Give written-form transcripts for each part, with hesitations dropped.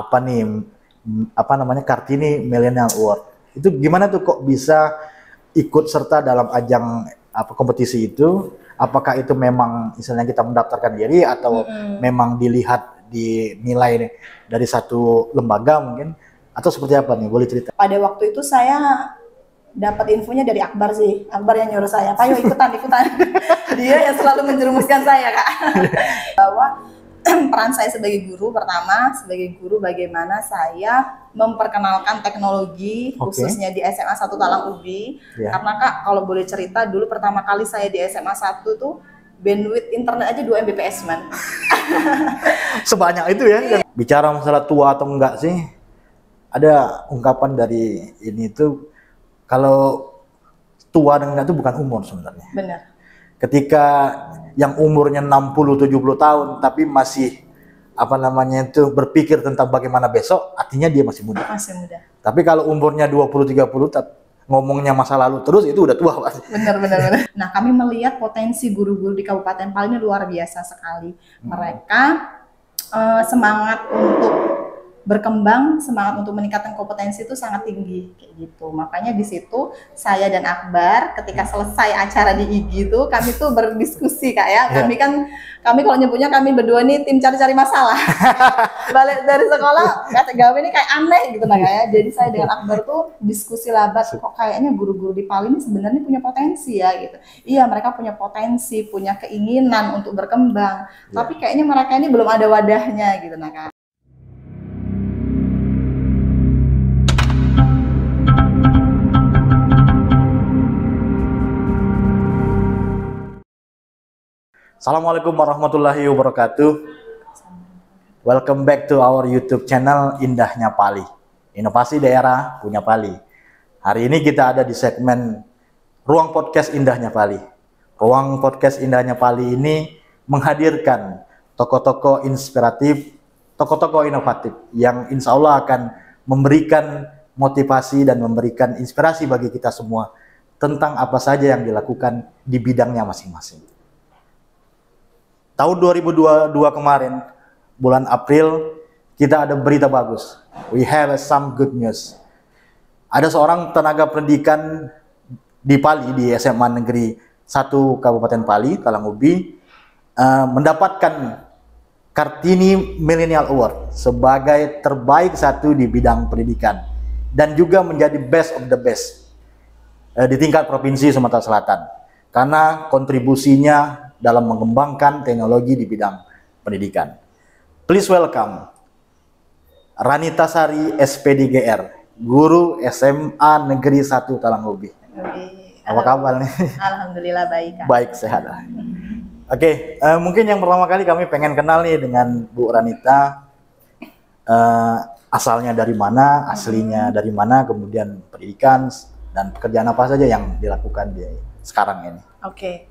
apa nih apa namanya Kartini Millennial Award. Itu gimana tuh kok bisa ikut serta dalam ajang apa kompetisi itu? Apakah itu memang misalnya kita mendaftarkan diri atau memang dilihat dinilai dari satu lembaga mungkin atau seperti apa nih? Boleh cerita? Pada waktu itu saya dapat infonya dari Akbar sih. Akbar yang nyuruh saya, "Ayo ikutan." Dia yang selalu menjerumuskan saya, Kak. Bahwa peran saya sebagai guru, pertama sebagai guru bagaimana saya memperkenalkan teknologi khususnya di SMA 1 Talang Ubi. Karena Kak, kalau boleh cerita dulu pertama kali saya di SMA 1 tuh bandwidth internet aja 2 Mbps man. Sebanyak itu ya. Bicara masalah tua atau enggak sih, ada ungkapan dari ini tuh kalau tua dan enggak itu bukan umur sebenarnya. Benar. Ketika yang umurnya 60-70 tahun tapi masih apa namanya itu berpikir tentang bagaimana besok, artinya dia masih muda. Masih muda. Tapi kalau umurnya 20-30 ngomongnya masa lalu terus itu udah tua pasti. Benar. Nah, kami melihat potensi guru-guru di Kabupaten Pali ini luar biasa sekali. Mereka semangat untuk berkembang, semangat untuk meningkatkan kompetensi itu sangat tinggi kayak gitu. Makanya di situ saya dan Akbar ketika selesai acara di IG itu kami tuh berdiskusi Kak ya. Kami kalau nyebutnya kami berdua nih tim cari-cari masalah. Balik dari sekolah kata gawe ini kayak aneh gitu nah Kak ya. Jadi saya dengan Akbar tuh diskusi labat kok kayaknya guru-guru di Pali ini sebenarnya punya potensi ya gitu. Iya, mereka punya potensi, punya keinginan untuk berkembang. Tapi kayaknya mereka ini belum ada wadahnya gitu nah Kak. Assalamualaikum warahmatullahi wabarakatuh. Welcome back to our YouTube channel Indahnya Pali. Inovasi daerah punya Pali. Hari ini kita ada di segmen Ruang Podcast Indahnya Pali. Ruang Podcast Indahnya Pali ini menghadirkan tokoh-tokoh inspiratif, tokoh-tokoh inovatif yang insya Allah akan memberikan motivasi dan memberikan inspirasi bagi kita semua tentang apa saja yang dilakukan di bidangnya masing-masing. Tahun 2022 kemarin, bulan April, kita ada berita bagus. We have some good news. Ada seorang tenaga pendidikan di Pali, di SMA Negeri 1 Kabupaten Pali, Talang Ubi, mendapatkan Kartini Millennial Award sebagai terbaik satu di bidang pendidikan dan juga menjadi best of the best di tingkat provinsi Sumatera Selatan karena kontribusinya dalam mengembangkan teknologi di bidang pendidikan. Please welcome Ranita Sari SPD-GR, guru SMA Negeri 1 Talang Ubi. Apa kabar nih? Alhamdulillah baik Kak. Baik, sehat. Oke, mungkin yang pertama kali kami pengen kenal nih dengan Bu Ranita. Asalnya dari mana, aslinya dari mana, kemudian pendidikan dan pekerjaan apa saja yang dilakukan di sekarang ini. Oke.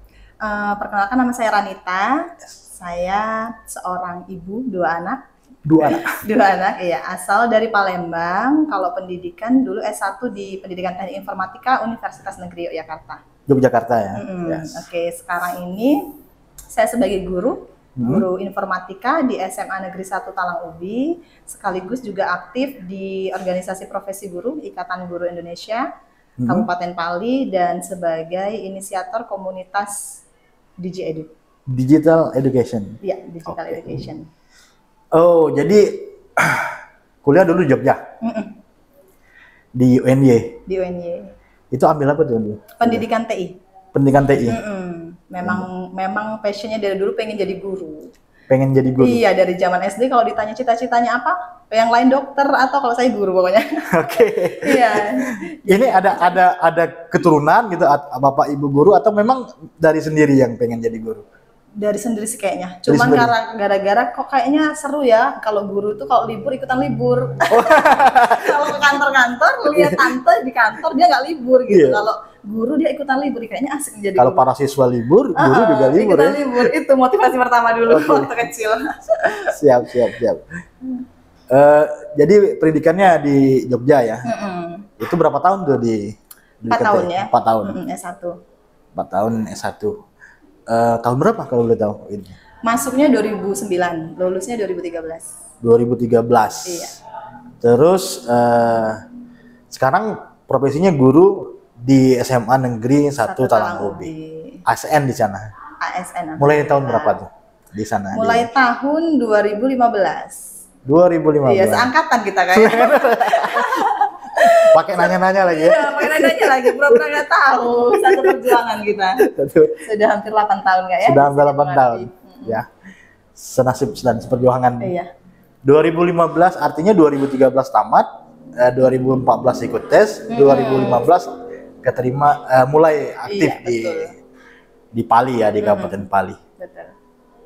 Perkenalkan nama saya Ranita. Saya seorang ibu, 2 anak. 2 anak? 2 anak, iya. Asal dari Palembang. Kalau pendidikan dulu S1 di Pendidikan Teknik Informatika Universitas Negeri Yogyakarta. Yogyakarta ya? Yes. Oke, sekarang ini saya sebagai guru informatika di SMA Negeri 1 Talang Ubi. Sekaligus juga aktif di organisasi profesi guru, Ikatan Guru Indonesia, Kabupaten Pali, dan sebagai inisiator komunitas DigiEdu. Digital Education? Iya, Digital Education. Oh, jadi kuliah dulu di Jogja? Di UNY? Di UNY. Itu ambil apa tuh? Pendidikan TI. Pendidikan TI? Memang passionnya dari dulu pengen jadi guru. Pengen jadi guru? Iya, dari zaman SD kalau ditanya cita-citanya apa? Yang lain dokter atau kalau saya guru pokoknya. Oke. Iya. Ini ada keturunan gitu, bapak ibu guru atau memang dari sendiri yang pengen jadi guru? Dari sendiri sih kayaknya. Cuman gara-gara kok kayaknya seru ya kalau guru tuh kalau libur ikutan libur. Kalau ke kantor-kantor lihat tante di kantor dia nggak libur gitu. Kalau guru dia ikutan libur, kayaknya asik jadi. Kalau para siswa libur, guru juga libur ikutan ya. libur. Itu motivasi pertama dulu waktu kecil. Siap. Jadi pendidikannya di Jogja ya. Itu berapa tahun tuh di 4 tahun ya. 4 tahun. S1. 4 tahun S1. Tahun berapa kalau boleh tahu ini? Masuknya 2009, lulusnya 2013. 2013. Iya. Terus sekarang profesinya guru di SMA Negeri 1 Talang Ubi. ASN di sana. ASN. Mulai tahun berapa tuh di sana? Mulai tahun 2015. 2015. Iya, seangkatan kita kayaknya. Pakai nanya-nanya lagi ya? Iya, pakai nanya lagi. Pura-pura nggak tahu. Satu perjuangan kita. Sudah hampir 8 tahun nggak ya? Sudah hampir 8 tahun. Ya. Senasib dan seperjuangan. Iya. 2015 artinya 2013 tamat, 2014 ikut tes, 2015 keterima mulai aktif di Pali ya, di Kabupaten Pali. Betul.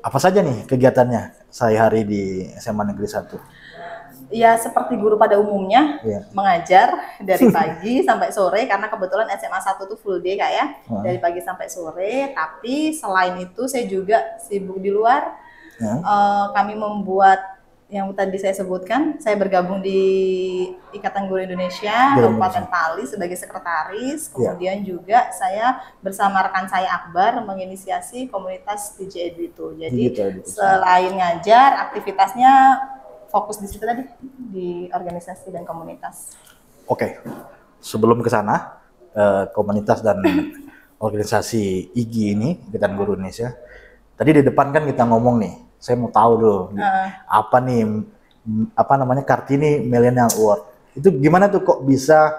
Apa saja nih kegiatannya sehari-hari di SMA Negeri 1? Ya seperti guru pada umumnya, mengajar dari pagi sampai sore karena kebetulan SMA 1 tuh full day Kak ya. Dari pagi sampai sore, tapi selain itu saya juga sibuk di luar. Kami membuat yang tadi saya sebutkan, saya bergabung di Ikatan Guru Indonesia Kabupaten Pali sebagai sekretaris. Kemudian juga saya bersama rekan saya Akbar menginisiasi komunitas DJ Edu itu. Jadi selain ngajar, aktivitasnya fokus di situ tadi, di organisasi dan komunitas. Oke, sebelum ke sana, komunitas dan organisasi IGI ini, Ikatan Guru Indonesia, tadi di depan kan kita ngomong nih, saya mau tahu dulu apa nih, apa namanya, Kartini Millennial Award. Itu gimana tuh kok bisa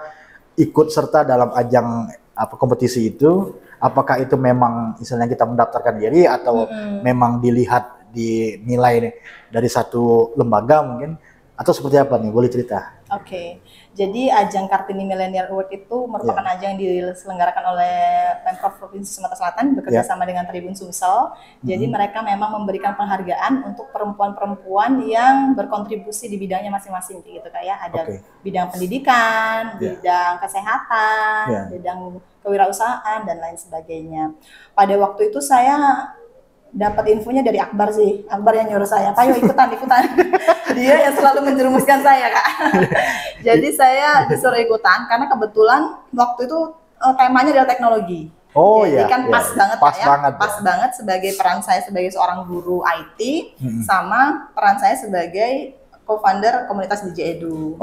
ikut serta dalam ajang kompetisi itu? Apakah itu memang misalnya kita mendaftarkan diri atau memang dilihat dinilai dari satu lembaga mungkin, atau seperti apa nih, boleh cerita? Oke, jadi ajang Kartini Millennial Award itu merupakan ajang yang diselenggarakan oleh Pemprov Provinsi Sumatera Selatan bekerja sama dengan Tribun Sumsel. Jadi mereka memang memberikan penghargaan untuk perempuan-perempuan yang berkontribusi di bidangnya masing-masing gitu kayak ada bidang pendidikan, bidang kesehatan, bidang kewirausahaan dan lain sebagainya. Pada waktu itu saya dapat infonya dari Akbar sih. Akbar yang nyuruh saya, "Ayo ikutan." Dia yang selalu menjerumuskan saya, Kak. Jadi saya disuruh ikutan karena kebetulan waktu itu temanya adalah teknologi. Jadi kan pas banget pas banget sebagai peran saya sebagai seorang guru IT sama peran saya sebagai co-founder komunitas DJ Edu.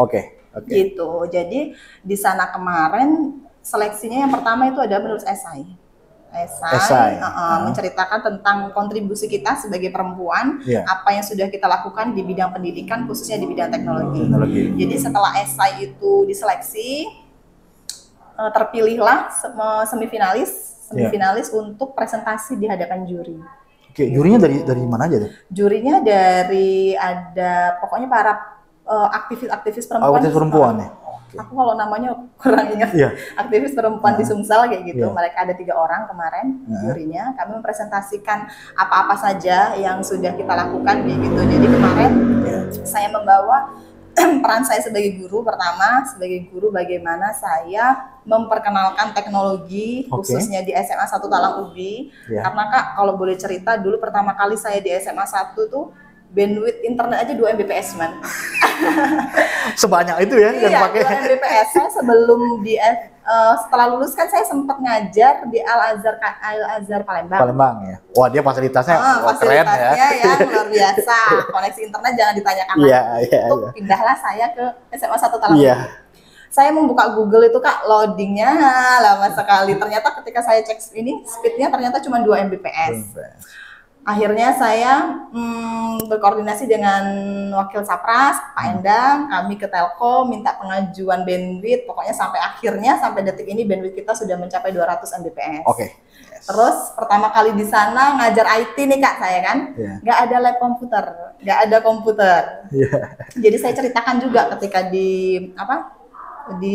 Gitu. Jadi di sana kemarin seleksinya yang pertama itu ada menulis esai menceritakan tentang kontribusi kita sebagai perempuan, apa yang sudah kita lakukan di bidang pendidikan, khususnya di bidang teknologi. Jadi setelah esai itu diseleksi, terpilihlah semifinalis untuk presentasi di hadapan juri. Jurinya dari mana aja tuh? Jurinya dari pokoknya para aktivis perempuan. Aktivis perempuan ya. Aku kalau namanya kurang ingat. Aktivis perempuan di Sumsel kayak gitu. Mereka ada 3 orang kemarin jurinya. Kami mempresentasikan apa-apa saja yang sudah kita lakukan gitu. Jadi kemarin saya membawa peran saya sebagai guru. Pertama, sebagai guru bagaimana saya memperkenalkan teknologi khususnya di SMA 1 Talang Ubi. Karena Kak, kalau boleh cerita dulu pertama kali saya di SMA 1 tuh bandwidth internet aja 2 Mbps man. Sebanyak itu ya yang pakai. 2 Mbps. Saya sebelum setelah lulus kan saya sempat ngajar di Al Azhar Palembang. Palembang ya. Wah, dia fasilitasnya keren ya. Ya luar biasa. Koneksi internet jangan ditanyakan lagi. Pindahlah saya ke SMA 1 Talang. Saya membuka Google itu Kak, loadingnya lama sekali. Ternyata ketika saya cek speednya ternyata cuma 2 Mbps. Akhirnya saya berkoordinasi dengan Wakil Sapras, Pak Endang, kami ke Telkom minta pengajuan bandwidth, pokoknya sampai detik ini bandwidth kita sudah mencapai 200 Mbps. Terus pertama kali di sana ngajar IT nih Kak saya kan, nggak ada lab komputer, nggak ada komputer. Jadi saya ceritakan juga ketika di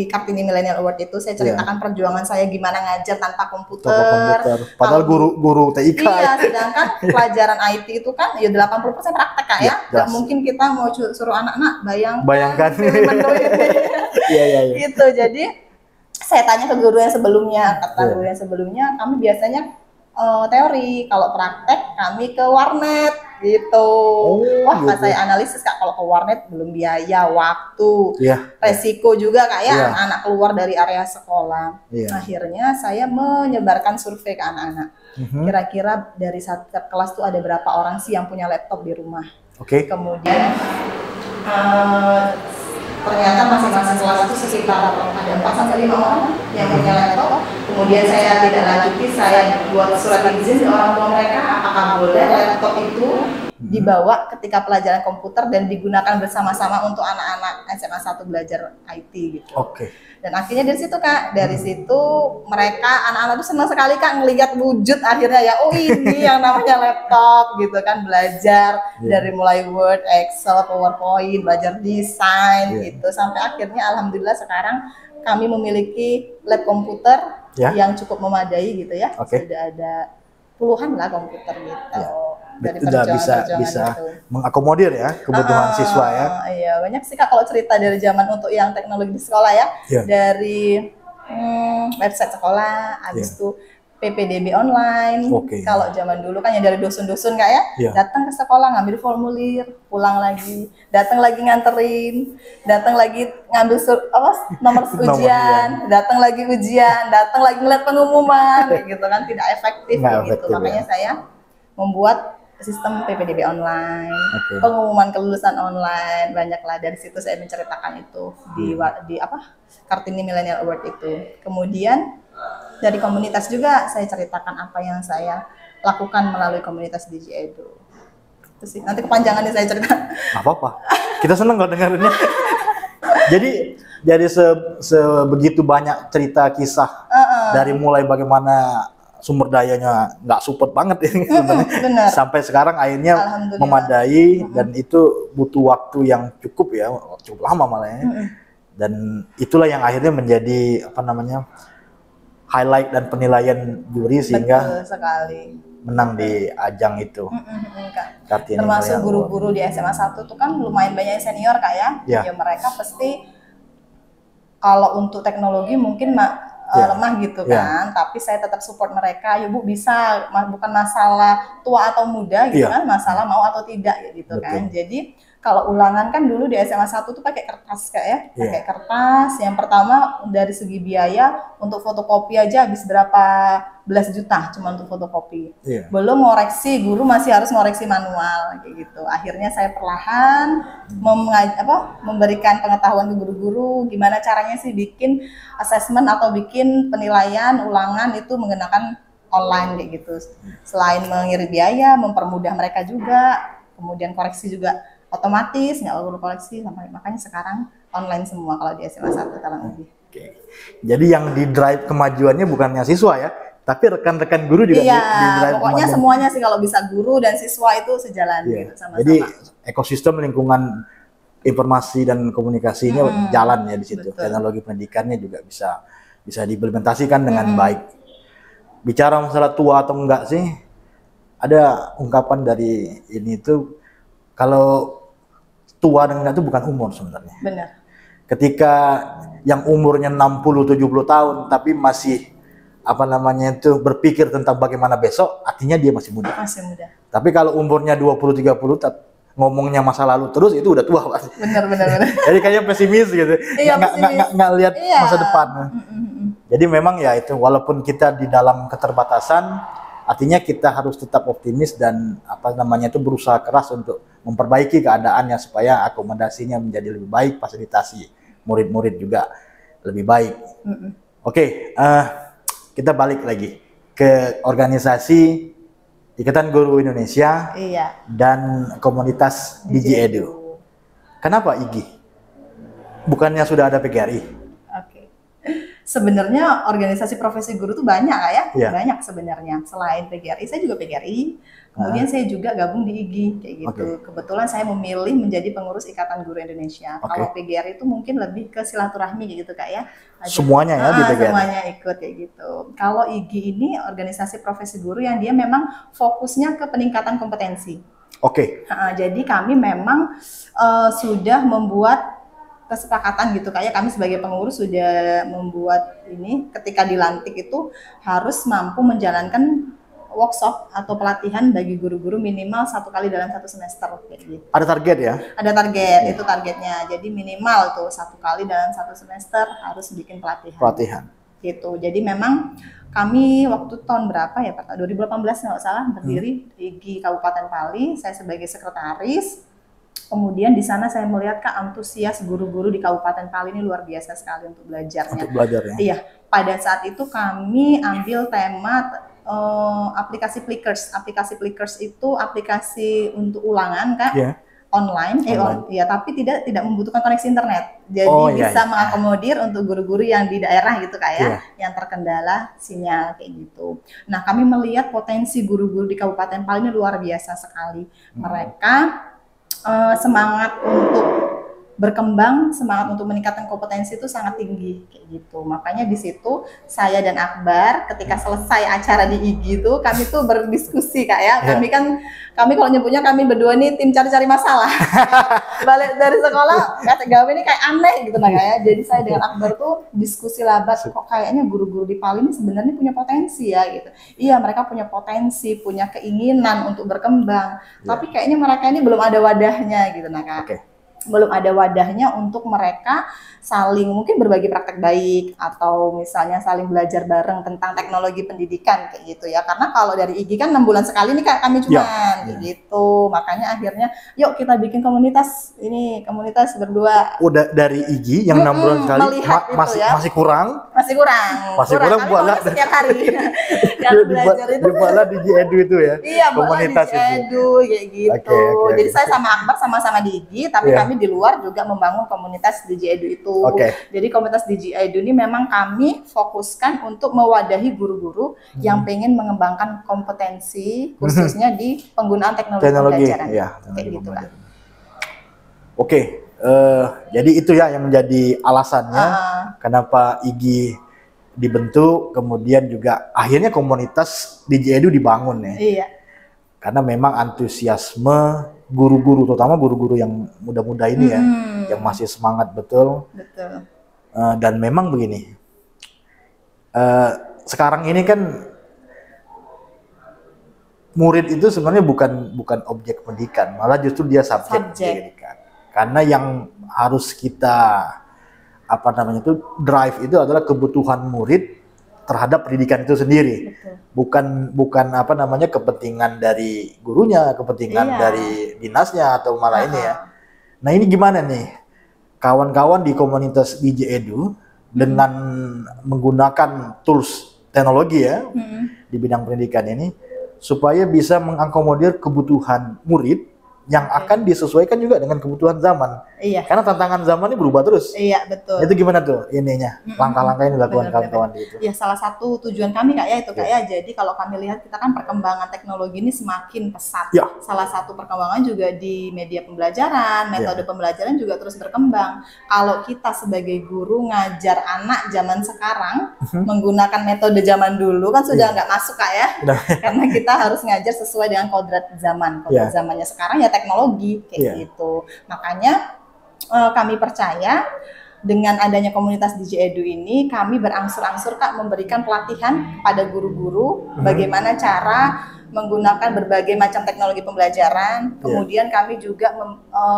Kartini Millennial Award itu saya ceritakan perjuangan saya gimana ngajar tanpa komputer. Padahal guru TIK. Sedangkan pelajaran IT itu kan ya 80% praktek Kak ya. Gak mungkin kita mau suruh anak-anak bayangkan. Gitu. Jadi saya tanya ke guru yang sebelumnya, kata guru yang sebelumnya kami biasanya teori, kalau praktek kami ke warnet gitu. Pas saya analisis Kak, kalau ke warnet belum biaya, waktu, resiko juga Kak ya, anak keluar dari area sekolah. Akhirnya saya menyebarkan survei ke anak-anak. Kira-kira dari setiap kelas tuh ada berapa orang sih yang punya laptop di rumah. Kemudian sekitar ada 4 sampai 5 orang yang punya laptop. Kemudian saya tidak lanjuti, saya buat surat izin ke orang tua mereka apakah boleh laptop itu dibawa ketika pelajaran komputer dan digunakan bersama-sama untuk anak-anak SMA 1 belajar IT gitu. Oke. Dan akhirnya dari situ Kak, dari situ mereka anak-anak tuh senang sekali Kak ngelihat wujud akhirnya ya, oh ini yang namanya laptop gitu kan, belajar dari mulai Word, Excel, PowerPoint, belajar desain gitu sampai akhirnya alhamdulillah sekarang kami memiliki lab komputer yang cukup memadai gitu ya. Sudah ada puluhan lah komputer gitu. Dari sudah bisa mengakomodir ya kebutuhan siswa ya. Iya, banyak sih Kak kalau cerita dari zaman untuk yang teknologi di sekolah ya. Dari website sekolah, habis itu PPDB online. Kalau zaman dulu kan yang dari dusun-dusun Kak ya, datang ke sekolah ngambil formulir, pulang lagi, datang lagi nganterin, datang lagi ngambil nomor ujian, datang lagi ujian, datang lagi ngeliat pengumuman gitu kan, tidak efektif gitu. Makanya saya membuat sistem PPDB online, pengumuman kelulusan online, banyaklah dari situ saya menceritakan itu di Kartini Millennial Award itu. Kemudian dari komunitas juga saya ceritakan apa yang saya lakukan melalui komunitas DigiEdu. Itu sih. Nanti kepanjangan nih saya cerita. Nggak apa-apa. Kita seneng kok dengerinnya. jadi sebegitu banyak cerita kisah dari mulai bagaimana sumber dayanya nggak support banget ini sebenarnya sampai sekarang akhirnya memadai dan itu butuh waktu yang cukup lama malah ya. Dan itulah yang akhirnya menjadi highlight dan penilaian juri sehingga menang di ajang itu. Termasuk guru-guru di SMA 1 itu kan lumayan banyak senior Kak ya. Ya mereka pasti kalau untuk teknologi mungkin lemah gitu kan, tapi saya tetap support mereka. Ya Bu bisa, bukan masalah tua atau muda gitu kan, masalah mau atau tidak gitu kan. Jadi kalau ulangan kan dulu di SMA 1 tuh pakai kertas Kak ya, pakai kertas. Yang pertama dari segi biaya untuk fotokopi aja habis berapa belas juta cuma untuk fotokopi. Belum ngoreksi, guru masih harus ngoreksi manual kayak gitu. Akhirnya saya perlahan memberikan pengetahuan ke guru-guru gimana caranya sih bikin assessment atau bikin penilaian ulangan itu menggunakan online kayak gitu. Selain mengirit biaya, mempermudah mereka juga, kemudian koreksi juga otomatis, nggak perlu koleksi, makanya sekarang online semua kalau di SMA 1 kurang lebih. Jadi yang di drive kemajuannya bukannya siswa ya, tapi rekan-rekan guru juga di drive pokoknya semuanya sih kalau bisa guru dan siswa itu sejalan gitu sama-sama. Jadi ekosistem lingkungan informasi dan komunikasinya jalan ya di situ. Teknologi pendidikannya juga bisa diimplementasikan dengan baik. Bicara masalah tua atau enggak sih, ada ungkapan dari ini tuh, kalau tua dan enggak itu bukan umur sebenarnya. Benar. Ketika yang umurnya 60-70 tahun tapi masih berpikir tentang bagaimana besok, artinya dia masih muda. Masih muda. Tapi kalau umurnya 20-30 ngomongnya masa lalu terus, itu udah tua pasti. Benar. Jadi kayaknya pesimis gitu. Nggak lihat masa depan. Jadi memang ya itu, walaupun kita di dalam keterbatasan, artinya kita harus tetap optimis dan berusaha keras untuk memperbaiki keadaannya supaya akomodasinya menjadi lebih baik, fasilitasi murid-murid juga lebih baik. Oke, kita balik lagi ke organisasi Ikatan Guru Indonesia dan komunitas DigiEdu. Kenapa IGI? Bukannya sudah ada PGRI? Sebenarnya organisasi profesi guru tuh banyak ya, banyak sebenarnya. Selain PGRI, saya juga PGRI. Kemudian saya juga gabung di IGI kayak gitu. Kebetulan saya memilih menjadi pengurus Ikatan Guru Indonesia. Kalau PGRI itu mungkin lebih ke silaturahmi gitu Kak ya. Semuanya ya di PGRI. Semuanya ikut kayak gitu. Kalau IGI ini organisasi profesi guru yang dia memang fokusnya ke peningkatan kompetensi. Jadi kami memang sudah membuat kesepakatan gitu kayak kami sebagai pengurus sudah membuat ini, ketika dilantik itu harus mampu menjalankan workshop atau pelatihan bagi guru-guru minimal 1 kali dalam 1 semester kayak gitu. Ada target ya? Ada target, itu targetnya. Jadi minimal tuh 1 kali dalam 1 semester harus bikin pelatihan. Gitu. Jadi memang kami waktu tahun berapa ya Pak? 2018 nggak salah berdiri di Kabupaten Pali, saya sebagai sekretaris. Kemudian di sana saya melihat Kak antusias guru-guru di Kabupaten Pali ini luar biasa sekali untuk belajarnya. Untuk belajar ya. Iya, pada saat itu kami ambil tema aplikasi Plickers. Aplikasi Plickers itu aplikasi untuk ulangan Kak. Iya. Online, ya, tapi tidak membutuhkan koneksi internet. Jadi bisa mengakomodir untuk guru-guru yang di daerah gitu Kak ya, yang terkendala sinyal kayak gitu. Nah, kami melihat potensi guru-guru di Kabupaten Pali ini luar biasa sekali. Mereka semangat untuk berkembang, semangat untuk meningkatkan kompetensi itu sangat tinggi kayak gitu. Makanya di situ saya dan Akbar ketika selesai acara di IG itu kami tuh berdiskusi Kak ya. Kami kalau nyebutnya kami berdua nih tim cari-cari masalah. Balik dari sekolah kata gawe ini kayak aneh gitu nah ya. Jadi saya dengan Akbar tuh diskusi labat kok kayaknya guru-guru di Pali ini sebenarnya punya potensi ya gitu. Iya, mereka punya potensi, punya keinginan untuk berkembang. Tapi kayaknya mereka ini belum ada wadahnya gitu nah Kak. Belum ada wadahnya untuk mereka saling mungkin berbagi praktek baik atau misalnya saling belajar bareng tentang teknologi pendidikan kayak gitu ya. Karena kalau dari IG kan 6 bulan sekali nih Kak kami cuman gitu. Makanya akhirnya yuk kita bikin komunitas ini, komunitas berdua. Udah dari IG yang 6 bulan sekali masih kurang. Masih kurang buatlah setiap hari. Yang belajar itu dibuatlah di Edu itu ya. Iya, komunitas di Edu kayak gitu. Jadi saya sama Akbar sama-sama di IG tapi kami di luar juga membangun komunitas DJ Edu itu. Jadi komunitas DJ Edu ini memang kami fokuskan untuk mewadahi guru-guru yang pengen mengembangkan kompetensi khususnya di penggunaan teknologi pembelajaran. Kayak gitu kan. Jadi itu ya yang menjadi alasannya kenapa IG dibentuk, kemudian juga akhirnya komunitas DJ Edu dibangun ya. Iya. Karena memang antusiasme guru-guru, terutama guru-guru yang muda-muda ini ya, yang masih semangat betul. Dan memang begini, sekarang ini kan murid itu sebenarnya bukan objek pendidikan, malah justru dia subjek pendidikan. Karena yang harus kita drive itu adalah kebutuhan murid terhadap pendidikan itu sendiri. Bukan kepentingan dari gurunya, kepentingan dari dinasnya atau malah ini ya. Nah, ini gimana nih kawan-kawan di komunitas DJ Edu dengan menggunakan tools teknologi ya di bidang pendidikan ini supaya bisa mengakomodir kebutuhan murid yang akan disesuaikan juga dengan kebutuhan zaman. Karena tantangan zaman ini berubah terus. Iya, betul. Itu gimana tuh ininya? Langkah-langkah yang dilakukan kawan-kawan itu. Ya, salah satu tujuan kami Kak ya itu Kak ya. Jadi kalau kami lihat kita kan perkembangan teknologi ini semakin pesat. Salah satu perkembangan juga di media pembelajaran, metode pembelajaran juga terus berkembang. Kalau kita sebagai guru ngajar anak zaman sekarang menggunakan metode zaman dulu kan sudah nggak masuk Kak ya. Karena kita harus ngajar sesuai dengan kodrat zaman. Kodrat zamannya sekarang ya teknologi kayak gitu. Makanya kami percaya dengan adanya komunitas DJ Edu ini kami berangsur-angsur Kak memberikan pelatihan pada guru-guru bagaimana cara menggunakan berbagai macam teknologi pembelajaran. Kemudian kami juga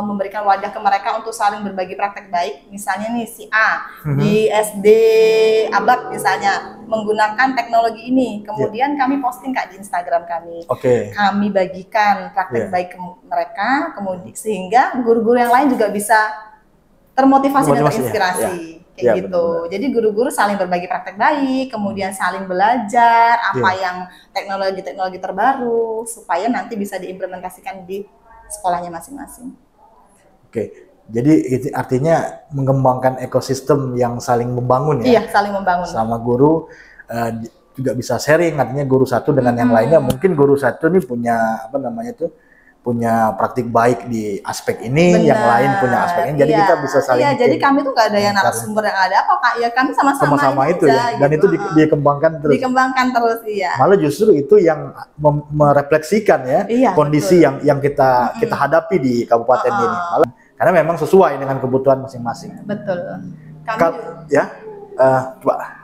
memberikan wadah ke mereka untuk saling berbagi praktek baik. Misalnya nih si A di SD Abak misalnya menggunakan teknologi ini. Kemudian kami posting Kak di Instagram kami. Kami bagikan praktek baik ke mereka, kemudian sehingga guru-guru yang lain juga bisa termotivasi dan terinspirasi. Kayak gitu. Benar. Jadi guru-guru saling berbagi praktek baik, kemudian saling belajar apa yang teknologi-teknologi terbaru supaya nanti bisa diimplementasikan di sekolahnya masing-masing. Jadi itu artinya mengembangkan ekosistem yang saling membangun ya. Iya, saling membangun. Sama guru juga bisa sharing, artinya guru satu dengan yang lainnya. Mungkin guru satu nih punya punya praktik baik di aspek ini, yang lain punya aspek ini. Jadi kita bisa saling. Jadi kami tuh gak ada yang narasumber yang ada apa Kak. Ya kami sama-sama itu aja, ya. Dan itu dikembangkan terus. Dikembangkan terus Malah justru itu yang merefleksikan ya kondisi yang kita hadapi di kabupaten ini. Malah karena memang sesuai dengan kebutuhan masing-masing. Betul. Coba.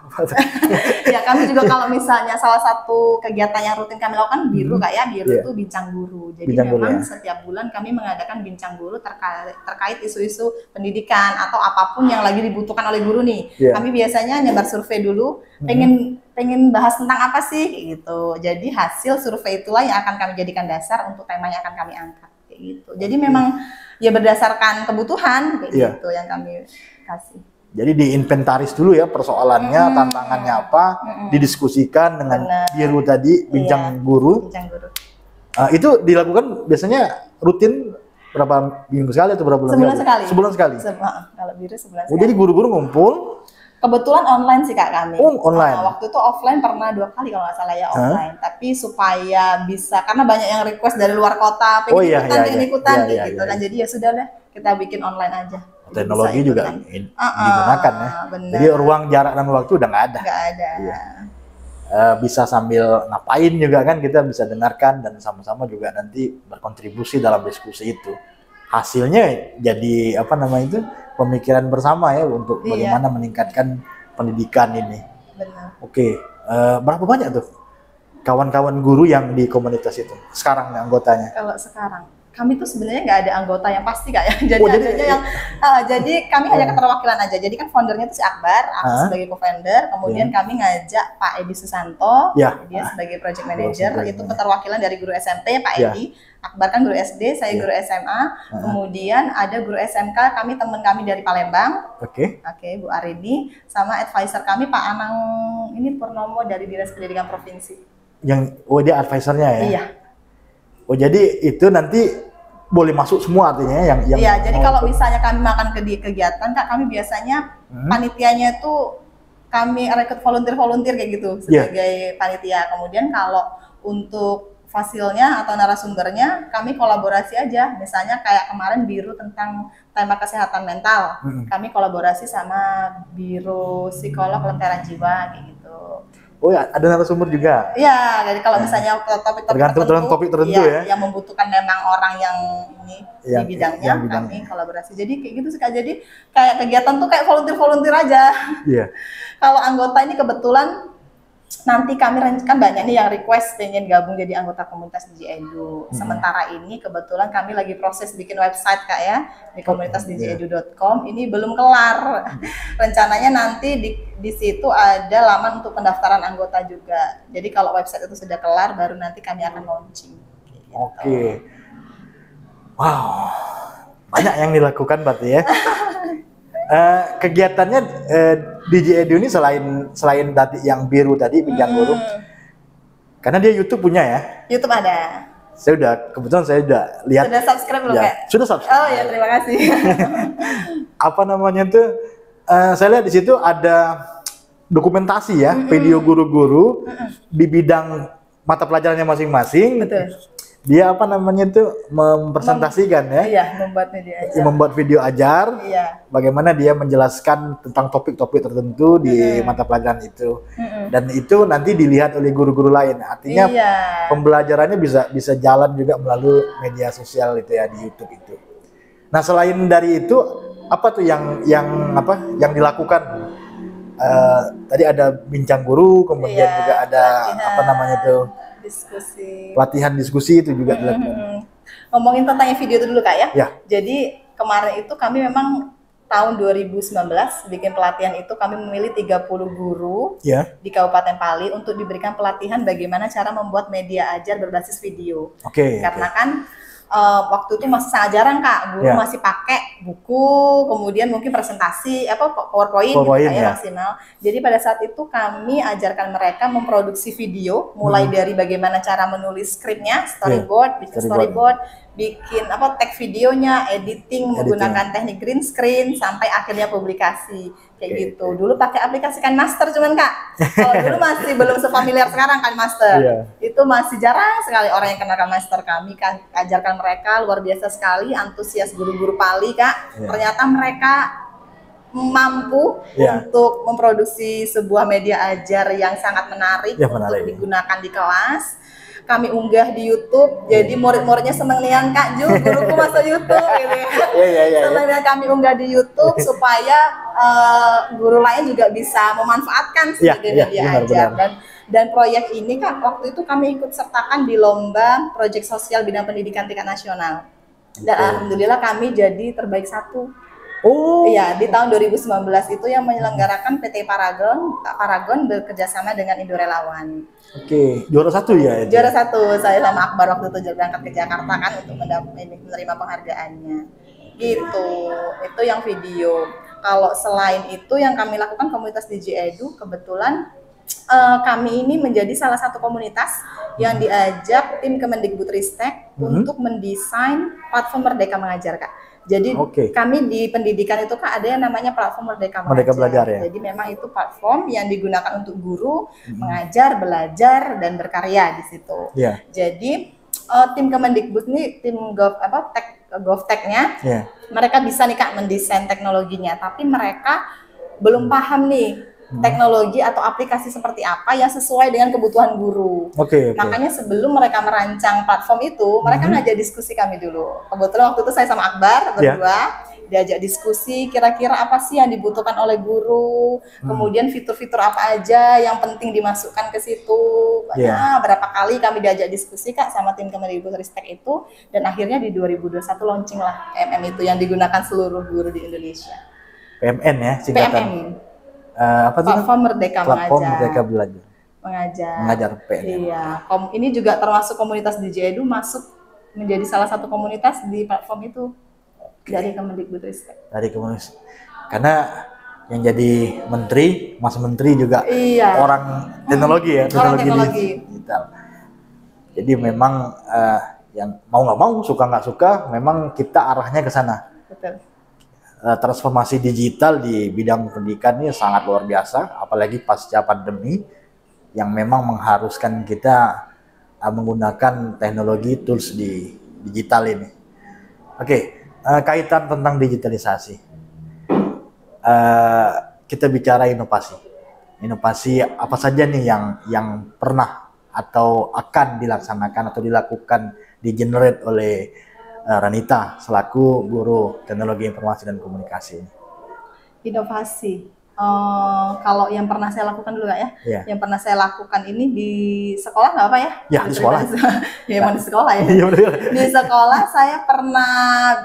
Ya kami juga kalau misalnya salah satu kegiatan yang rutin kami lakukan biru Kak ya, biru itu bincang guru. Jadi memang setiap bulan kami mengadakan bincang guru terkait isu-isu pendidikan atau apapun yang lagi dibutuhkan oleh guru nih. Kami biasanya nyebar survei dulu, pengen bahas tentang apa sih gitu. Jadi hasil survei itulah yang akan kami jadikan dasar untuk tema yang akan kami angkat kayak gitu. Jadi memang ya berdasarkan kebutuhan kayak Iya. gitu yang kami kasih. Jadi diinventaris dulu ya persoalannya, tantangannya apa, didiskusikan dengan Benar. biru tadi, bincang guru. Bincang guru. Itu dilakukan biasanya rutin berapa minggu sekali atau berapa bulan Sebulan sekali. Sebulan sekali. Kalau biru sebulan Oh, sekali. jadi guru-guru ngumpul. Kebetulan online sih Kak kami. Oh, online. Waktu itu offline pernah 2 kali kalau nggak salah ya offline. Tapi supaya bisa, karena banyak yang request dari luar kota, pengen Oh, iya, ikutan, iya, pengen iya. ikutan Iya, kayak iya, gitu. iya. Dan jadi ya sudah deh, kita bikin online aja. Jadi Teknologi bisa juga ikutan. digunakan ya. Benar. Jadi ruang jarak dan waktu udah nggak ada. Nggak ada. Iya. Bisa sambil ngapain juga kan kita bisa dengarkan dan sama-sama juga nanti berkontribusi dalam diskusi itu. Hasilnya jadi apa namanya itu pemikiran bersama ya untuk Iya. bagaimana meningkatkan pendidikan ini. Benar. Oke, berapa banyak tuh kawan-kawan guru yang di komunitas itu sekarang nih anggotanya? Kalau sekarang kami tuh sebenarnya nggak ada anggota yang pasti Kak ya. Jadi Oh, jadi- adanya yang jadi kami hanya keterwakilan aja. Jadi kan foundernya itu si Akbar, aku sebagai co-founder, kemudian kami ngajak Pak Edi Susanto, Ya. dia sebagai project manager, project itu manager. keterwakilan dari guru SMP Pak Ya. Edi. Akbar kan guru SD, saya Ya. guru SMA, kemudian ada guru SMK, kami teman kami dari Palembang, Oke. Bu Arini, sama advisor kami Pak Anang ini Purnomo dari Dinas Pendidikan Provinsi. Yang dia advisernya ya? Iya. Oh, jadi itu nanti boleh masuk semua artinya ya, yang Iya, jadi mau kalau ikut. misalnya kami makan kegiatan, Kak, kami biasanya panitianya itu kami rekrut volunteer kayak gitu Iya. sebagai panitia. Kemudian kalau untuk fasilnya atau narasumbernya kami kolaborasi aja. Misalnya kayak kemarin Biru tentang tema kesehatan mental. Kami kolaborasi sama Biro Psikolog Lentera Jiwa kayak gitu. Oh ya, ada narasumber juga. Iya, jadi kalau misalnya topik-topik Tergantung dengan topik tertentu iya, ya. yang membutuhkan memang orang yang ini Yang- di bidangnya, yang bidangnya. kami kolaborasi. Jadi kayak gitu sih Kak. Jadi kayak kegiatan tuh kayak volunteer aja. Iya. Kalau anggota ini kebetulan nanti kami kan banyak nih yang request pengen gabung jadi anggota komunitas DJ Edu. Sementara ini kebetulan kami lagi proses bikin website Kak ya di komunitas djedu.com. Ini belum kelar. Rencananya nanti di situ ada laman untuk pendaftaran anggota juga. Jadi kalau website itu sudah kelar baru nanti kami akan launching. Gitu. Oke. Wow. Banyak yang dilakukan berarti ya. Kegiatannya DJ Edu ini selain tadi yang biru tadi bincang guru, karena dia YouTube punya ya. YouTube ada. Kebetulan saya udah lihat. Sudah subscribe belum Ya, Kak? sudah subscribe. Oh ya, terima kasih. Apa namanya tuh? Saya lihat di situ ada dokumentasi ya, video guru-guru di bidang mata pelajarannya masing-masing. Betul. Dia apa namanya tuh mempresentasikan ya, Iya, membuat media aja. membuat video ajar. Iya. Bagaimana dia menjelaskan tentang topik-topik tertentu di mata pelajaran itu, dan itu nanti dilihat oleh guru-guru lain. Artinya Iya. pembelajarannya bisa jalan juga melalui media sosial itu ya di YouTube itu. Nah selain dari itu apa tuh yang dilakukan? Tadi ada bincang guru, kemudian Iya, juga ada pelatihan, apa namanya tuh diskusi. pelatihan diskusi itu juga dilakukan. Ngomongin tentang yang video itu dulu Kak ya. Ya. Jadi kemarin itu kami memang tahun 2019 bikin pelatihan itu kami memilih 30 guru Ya, di Kabupaten Pali untuk diberikan pelatihan bagaimana cara membuat media ajar berbasis video. oke. Karena kan waktu itu masih sangat jarang Kak, guru Ya. masih pakai buku, kemudian mungkin presentasi PowerPoint gitu PowerPoint, Kak, ya ya. maksimal. Jadi pada saat itu kami ajarkan mereka memproduksi video, mulai dari bagaimana cara menulis skripnya, storyboard, bikin storyboard, bikin tag videonya, editing menggunakan teknik green screen sampai akhirnya publikasi kayak gitu. Dulu pakai aplikasi KineMaster cuman Kak. Kalau dulu masih belum sefamiliar sekarang KineMaster. Iya. Itu masih jarang sekali orang yang kenal KineMaster. Kami ajarkan mereka luar biasa sekali, antusias guru-guru Pali Kak. Iya. Ternyata mereka mampu Iya. untuk memproduksi sebuah media ajar yang sangat menarik Ya, untuk menarik. digunakan di kelas. Kami unggah di YouTube, jadi murid-muridnya seneng lihat Kak Ju, guruku masuk YouTube gitu ya. Iya. Seneng lihat kami unggah di YouTube supaya guru lain juga bisa memanfaatkan Iya, media iya, ajar. benar. Dan proyek ini Kak, waktu itu kami ikut sertakan di lomba proyek sosial bidang pendidikan tingkat nasional. Dan alhamdulillah kami jadi terbaik 1. Oh. Iya, di tahun 2019 itu yang menyelenggarakan PT Paragon bekerjasama dengan Indo Relawan. Oke, juara 1 ya itu? Juara 1, saya sama Akbar waktu itu berangkat ke Jakarta kan untuk menerima penghargaannya. gitu. Itu yang video. Kalau selain itu yang kami lakukan komunitas DigiEdu, kebetulan kami ini menjadi salah satu komunitas yang diajak tim Kemendikbudristek untuk mendesain platform Merdeka Mengajar, Kak. Jadi kami di pendidikan itu Kak ada yang namanya platform Merdeka Belajar ya. Jadi memang itu platform yang digunakan untuk guru mengajar, belajar dan berkarya di situ. Jadi tim Kemendikbud ini tim GovTech-nya, mereka bisa nih Kak mendesain teknologinya, tapi mereka belum paham nih teknologi atau aplikasi seperti apa yang sesuai dengan kebutuhan guru. Makanya sebelum mereka merancang platform itu, mereka ngajak diskusi kami dulu. Kebetulan waktu itu saya sama Akbar berdua, diajak diskusi kira-kira apa sih yang dibutuhkan oleh guru, kemudian fitur-fitur apa aja yang penting dimasukkan ke situ. Berapa kali kami diajak diskusi Kak sama tim Kemendikbudristek itu, dan akhirnya di 2021 launching lah PMM itu yang digunakan seluruh guru di Indonesia. PMN ya singkatan. PMM. Apa sih? Platform Merdeka Merdeka Mengajar. PNM. Iya. Ini juga termasuk komunitas DigiEdu masuk menjadi salah satu komunitas di platform itu dari Kemendikbudristek. Karena yang jadi menteri, Mas Menteri juga orang teknologi ya, teknologi digital. Jadi memang yang mau nggak mau, suka nggak suka, memang kita arahnya ke sana. Betul. Transformasi digital di bidang pendidikan ini sangat luar biasa, apalagi pasca pandemi yang memang mengharuskan kita menggunakan teknologi tools di digital ini. Kaitan tentang digitalisasi, kita bicara inovasi. Inovasi apa saja nih yang pernah atau akan dilaksanakan atau dilakukan, di-generate oleh Ranita selaku guru teknologi informasi dan komunikasi. Inovasi. Kalau yang pernah saya lakukan dulu Kak ya. Yang pernah saya lakukan ini di sekolah nggak apa ya? Di sekolah. Ya emang di sekolah ya. Di sekolah saya pernah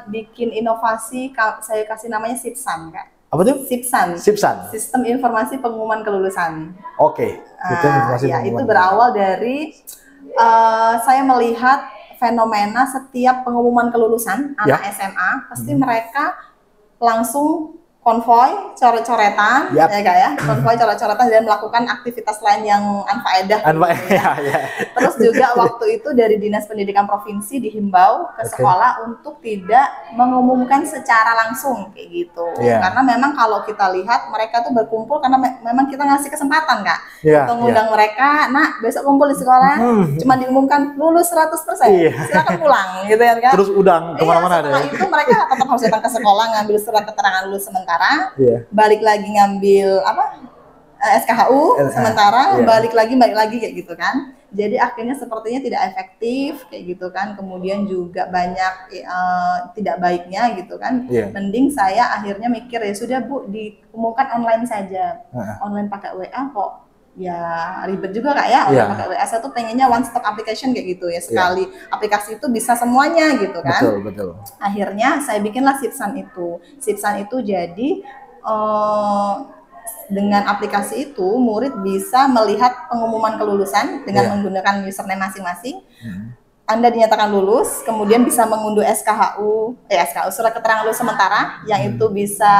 bikin inovasi, saya kasih namanya SIPSAN Kak. Apa tuh? SIPSAN. Sistem Informasi Pengumuman Kelulusan. Sistem informasi pengumuman. Itu berawal dari saya melihat fenomena setiap pengumuman kelulusan anak SMA pasti mereka langsung konvoy coret-coretan ya Kak ya, konvoy coret-coretan dan melakukan aktivitas lain yang anfaedah Terus juga waktu itu dari Dinas Pendidikan Provinsi dihimbau ke sekolah untuk tidak mengumumkan secara langsung kayak gitu. Karena memang kalau kita lihat mereka tuh berkumpul karena memang kita ngasih kesempatan Kak. Mengundang mereka, "Nak, besok kumpul di sekolah." Cuma diumumkan lulus 100%. Silakan pulang gitu ya kan. Terus udang kemana-mana setelah itu mereka tetap harus datang ke sekolah ngambil surat keterangan lulus sementara, balik lagi ngambil SKHU sementara, balik lagi kayak gitu kan. Jadi akhirnya sepertinya tidak efektif kayak gitu kan. Kemudian juga banyak tidak baiknya gitu kan. Mending saya akhirnya mikir ya sudah Bu, diumumkan online saja. Online pakai WA kok ya ribet juga Kak ya. Online pakai WA, saya tuh pengennya one stop application kayak gitu ya. Sekali aplikasi itu bisa semuanya gitu kan. Betul. Akhirnya saya bikinlah SIPSAN itu. SIPSAN itu jadi dengan aplikasi itu murid bisa melihat pengumuman kelulusan dengan menggunakan username masing-masing. Anda dinyatakan lulus, kemudian bisa mengunduh SKHU surat keterangan lulus sementara yang itu bisa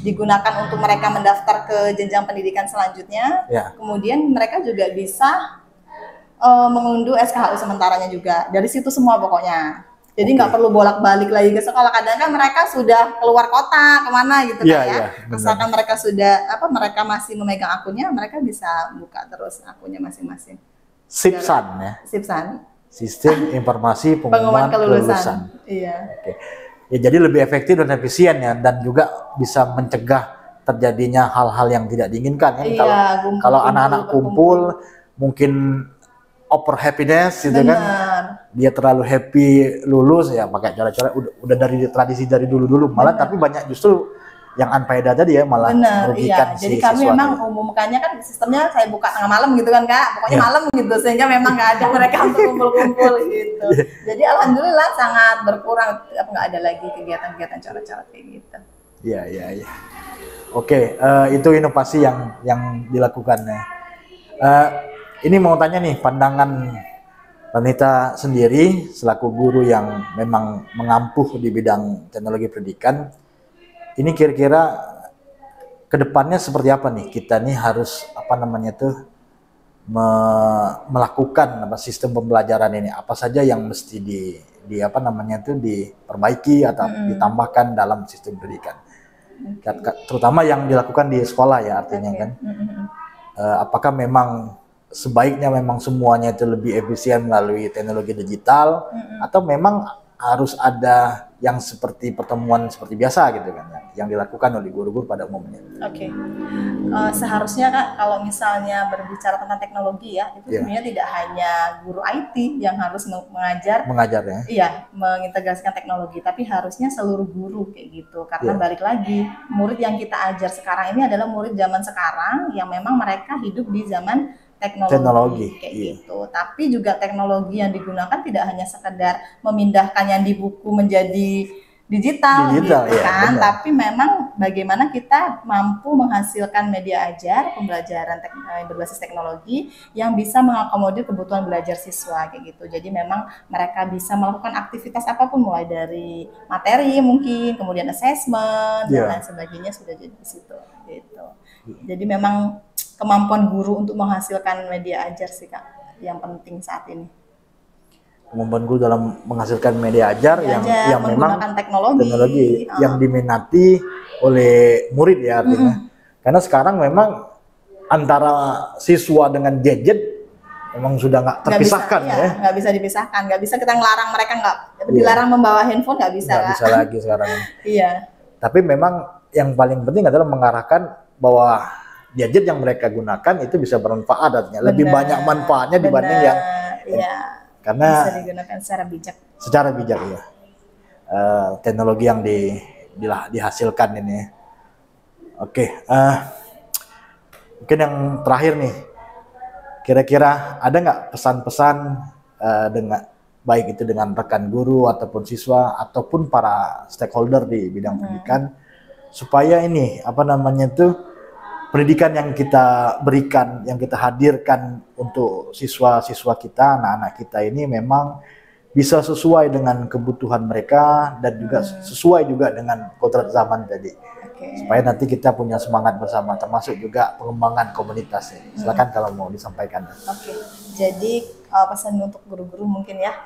digunakan untuk mereka mendaftar ke jenjang pendidikan selanjutnya. Kemudian mereka juga bisa mengunduh SKHU sementaranya juga. Dari situ semua pokoknya. Jadi nggak perlu bolak-balik lagi ke sekolah. Kadang kan mereka sudah keluar kota kemana gitu kan ya. Misalkan mereka mereka masih memegang akunnya, mereka bisa buka terus akunnya masing-masing. SIPSAN ya. SIPSAN. Sistem Informasi Pengumuman Kelulusan. Ya, jadi lebih efektif dan efisien ya, dan juga bisa mencegah terjadinya hal-hal yang tidak diinginkan ya. Kalau anak-anak kumpul mungkin over happiness gitu kan, dia terlalu happy lulus ya pakai cara-cara udah dari tradisi dari dulu malah, tapi banyak justru yang unfaedah tadi ya malah merugikan Jadi kami memang umumkannya kan sistemnya saya buka tengah malam gitu kan Kak, pokoknya malam gitu, sehingga memang nggak ada mereka untuk kumpul-kumpul gitu. Jadi alhamdulillah sangat berkurang, nggak ada lagi kegiatan-kegiatan coret-coret kayak gitu. Iya. Oke, itu inovasi yang dilakukan ya. Ini mau tanya nih, pandangan Ranita sendiri selaku guru yang memang mengampuh di bidang teknologi pendidikan, ini kira-kira kedepannya seperti apa nih? Kita nih harus apa namanya tuh melakukan sistem pembelajaran ini. Apa saja yang mesti di apa namanya tuh diperbaiki atau ditambahkan dalam sistem pendidikan, terutama yang dilakukan di sekolah ya artinya kan. Apakah memang sebaiknya memang semuanya itu lebih efisien melalui teknologi digital, atau memang harus ada yang seperti pertemuan seperti biasa gitu kan yang dilakukan oleh guru-guru pada umumnya. Oke. Seharusnya Kak, kalau misalnya berbicara tentang teknologi ya, itu sebenarnya tidak hanya guru IT yang harus mengajarnya. Iya, mengintegrasikan teknologi, tapi harusnya seluruh guru kayak gitu. Karena balik lagi, murid yang kita ajar sekarang ini adalah murid zaman sekarang yang memang mereka hidup di zaman teknologi kayak gitu. Tapi juga teknologi yang digunakan tidak hanya sekedar memindahkan yang di buku menjadi digital gitu kan, tapi memang bagaimana kita mampu menghasilkan media ajar pembelajaran berbasis teknologi yang bisa mengakomodir kebutuhan belajar siswa kayak gitu. Jadi memang mereka bisa melakukan aktivitas apapun, mulai dari materi mungkin, kemudian assessment dan lain sebagainya sudah jadi di situ gitu. Jadi memang kemampuan guru untuk menghasilkan media ajar sih Kak yang penting saat ini. Kemampuan guru dalam menghasilkan media ajar yang memang teknologi yang diminati oleh murid ya artinya. Karena sekarang memang antara siswa dengan gadget memang sudah nggak terpisahkan ya. Nggak bisa dipisahkan, nggak bisa kita ngelarang mereka, nggak dilarang membawa handphone, nggak bisa. Nggak bisa lagi sekarang. Iya. Tapi memang yang paling penting adalah mengarahkan bahwa gadget yang mereka gunakan itu bisa bermanfaat, artinya lebih banyak manfaatnya dibanding yang karena bisa digunakan secara bijak. Secara bijak ya. Teknologi yang dihasilkan ini. Oke, mungkin yang terakhir nih, kira-kira ada nggak pesan-pesan dengan baik itu dengan rekan guru ataupun siswa ataupun para stakeholder di bidang pendidikan supaya ini apa namanya tuh pendidikan yang kita berikan, yang kita hadirkan untuk siswa-siswa kita, anak-anak kita ini memang bisa sesuai dengan kebutuhan mereka dan juga sesuai juga dengan kodrat zaman tadi. Supaya nanti kita punya semangat bersama, termasuk juga pengembangan komunitas. Silakan kalau mau disampaikan. Jadi pesan untuk guru-guru mungkin ya.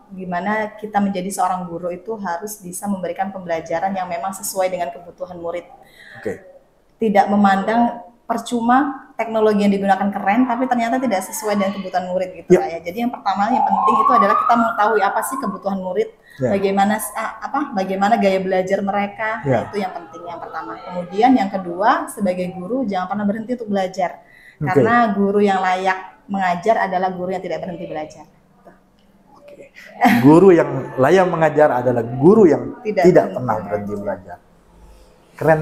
Gimana kita menjadi seorang guru itu harus bisa memberikan pembelajaran yang memang sesuai dengan kebutuhan murid. Tidak memandang percuma teknologi yang digunakan keren, tapi ternyata tidak sesuai dengan kebutuhan murid gitu ya. Jadi yang pertama, yang penting itu adalah kita mengetahui apa sih kebutuhan murid, bagaimana gaya belajar mereka, itu yang penting yang pertama. Kemudian yang kedua, sebagai guru jangan pernah berhenti untuk belajar, karena guru yang layak mengajar adalah guru yang tidak berhenti belajar. Guru yang layak mengajar adalah guru yang tidak pernah berhenti belajar. Keren.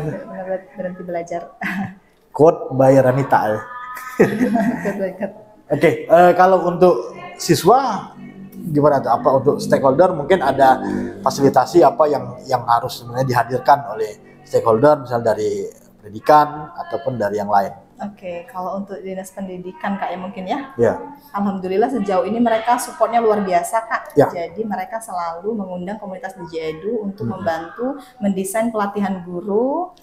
Berhenti belajar. Quote by Ranita. Kalau untuk siswa gimana tuh? Apa untuk stakeholder mungkin ada fasilitasi apa yang harus sebenarnya dihadirkan oleh stakeholder, misal dari pendidikan ataupun dari yang lain? Kalau untuk dinas pendidikan Kak ya mungkin ya. Alhamdulillah sejauh ini mereka supportnya luar biasa Kak. Jadi mereka selalu mengundang komunitas DJ Edu untuk membantu mendesain pelatihan guru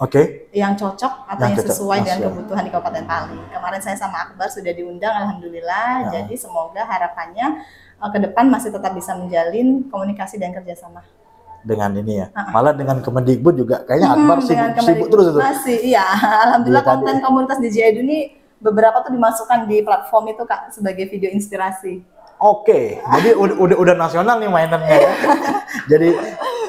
yang cocok atau yang sesuai dengan kebutuhan di Kabupaten Pali. Kemarin saya sama Akbar sudah diundang, alhamdulillah. Jadi semoga harapannya ke depan masih tetap bisa menjalin komunikasi dan kerjasama. Dengan ini ya, malah dengan Kemendikbud juga kayaknya Akbar sibuk terus itu. Masih, iya. Alhamdulillah konten komunitas DJ Edu ini beberapa tuh dimasukkan di platform itu Kak sebagai video inspirasi. Jadi udah nasional nih mainannya ya. Jadi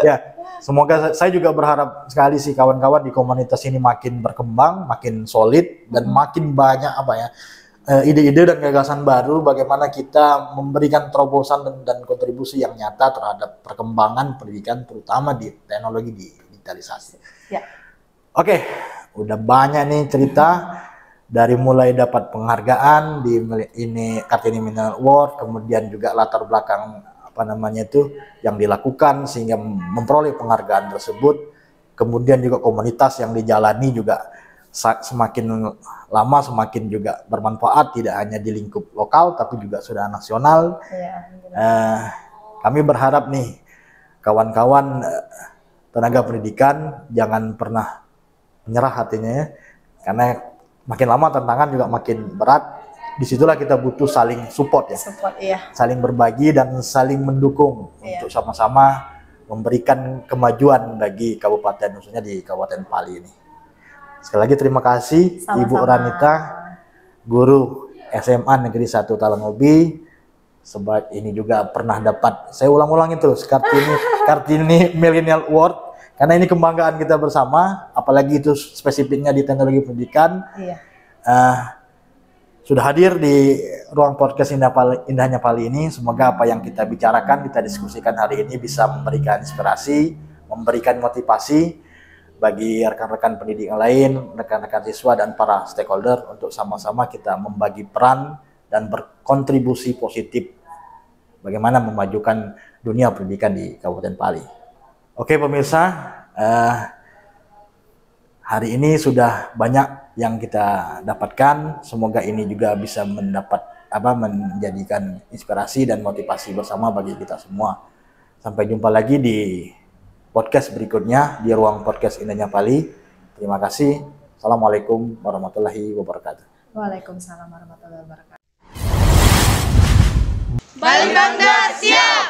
ya semoga saya juga berharap sekali sih kawan-kawan di komunitas ini makin berkembang, makin solid dan makin banyak ide-ide dan gagasan baru bagaimana kita memberikan terobosan dan kontribusi yang nyata terhadap perkembangan pendidikan terutama di teknologi digitalisasi. Udah banyak nih cerita dari mulai dapat penghargaan di ini Kartini Millennial Award, kemudian juga latar belakang yang dilakukan sehingga memperoleh penghargaan tersebut, kemudian juga komunitas yang dijalani juga semakin lama semakin juga bermanfaat, tidak hanya di lingkup lokal tapi juga sudah nasional. Kami berharap nih kawan-kawan tenaga pendidikan jangan pernah menyerah hatinya ya, karena makin lama tantangan juga makin berat. Disitulah kita butuh saling support ya, saling berbagi dan saling mendukung untuk sama-sama memberikan kemajuan bagi kabupaten, khususnya di Kabupaten Pali ini. Sekali lagi terima kasih Ibu Ranita, guru SMA Negeri 1 Talangobi. Sebab ini juga pernah dapat, saya ulang-ulangi terus, Kartini Millennial Award, karena ini kebanggaan kita bersama, apalagi itu spesifiknya di teknologi pendidikan. Sudah hadir di ruang podcast Indahnya Pali ini. Semoga apa yang kita bicarakan, kita diskusikan hari ini bisa memberikan inspirasi, memberikan motivasi bagi rekan-rekan pendidik yang lain, rekan-rekan siswa dan para stakeholder untuk sama-sama kita membagi peran dan berkontribusi positif bagaimana memajukan dunia pendidikan di Kabupaten Pali. Oke pemirsa, hari ini sudah banyak yang kita dapatkan. Semoga ini juga bisa menjadikan inspirasi dan motivasi bersama bagi kita semua. Sampai jumpa lagi di podcast berikutnya di ruang podcast Indahnya Pali. Terima kasih. Assalamualaikum warahmatullahi wabarakatuh. Waalaikumsalam warahmatullahi wabarakatuh. Bali Bangga siap!